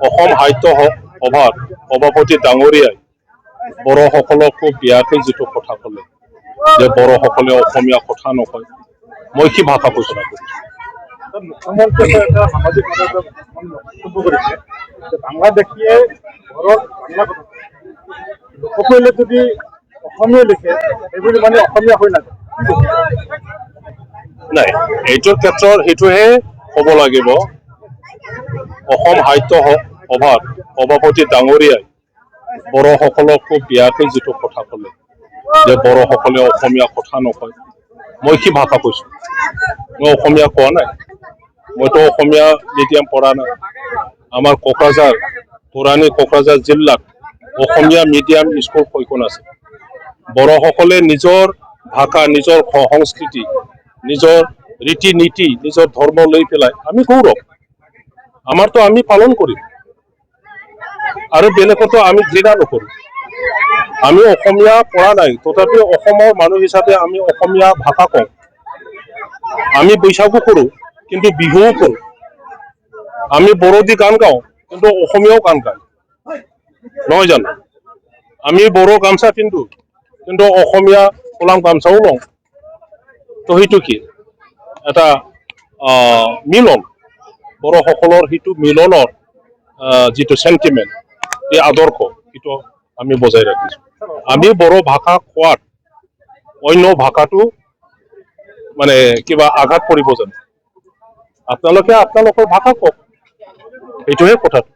অসম সাহিত্য সভাৰ সভাপতি ডাঙৰীয়াই বড়োসকলকো বিয়াকৈ যিটো কথা ক'লে যে বড়োসকলে অসমীয়া কথা নকয়, মই কি ভাষা ঘোষণা কৰিছোঁ? মুখ্যমন্ত্রী একটা সামাজিক মন্তব্য করেছে যে বাংলাদেশিয়ে ঘরত বাংলা কথা লোকসকলে যদি অসমীয়া লিখে এইবুলি মানে অসমীয়া হৈ নাযায়। নাই, এইটোৰ ক্ষেত্ৰত সেইটোহে ক'ব লাগিব। অসম সাহিত্য সভাৰ সভাপতি ডাঙৰীয়াই বড়োসকলকো বিয়াকৈ যিটো কথা ক'লে যে বড়োসকলে অসমীয়া কথা নকয়, মই কি ভাষা কৈছোঁ? মই অসমীয়া কোৱা নাই, মইতো অসমীয়া মিডিয়াম পঢ়া নাই। আমাৰ কোকৰাঝাৰ পুৰণি কোকৰাঝাৰ জিলাত অসমীয়া মিডিয়াম স্কুল কেইখন আছে। বড়োসকলে নিজৰ ভাষা, নিজৰ সংস্কৃতি, নিজৰ ৰীতি নীতি, নিজৰ ধৰ্ম লৈ পেলাই আমি গৌৰৱ, আমাৰতো আমি পালন কৰিম আৰু বেলেগতো আমি ঘৃণা নকৰোঁ। আমি অসমীয়া পঢ়া নাই, তথাপিও অসমৰ মানুহ হিচাপে আমি অসমীয়া ভাষা কওঁ। আমি বৈশাগু কৰোঁ, কিন্তু বিহুও কৰোঁ। আমি বড়োদি গান গাওঁ, কিন্তু অসমীয়াও গান গায়, নহয় জানো? আমি বড়ো গামচা পিন্ধো, কিন্তু অসমীয়া কলাম গামচাও লওঁ। তো সেইটো কি এটা মিলন, বড়োসকলৰ সেইটো মিলনৰ যিটো চেণ্টিমেণ্ট, এই আদৰ্শ, সেইটো আমি বজাই ৰাখিছোঁ। আমি বড়ো ভাষা কোৱাত অন্য ভাষাটো মানে কিবা আঘাত পৰিব জানো? আপোনালোকে আপোনালোকৰ ভাষা কওক, সেইটোহে কথাটো।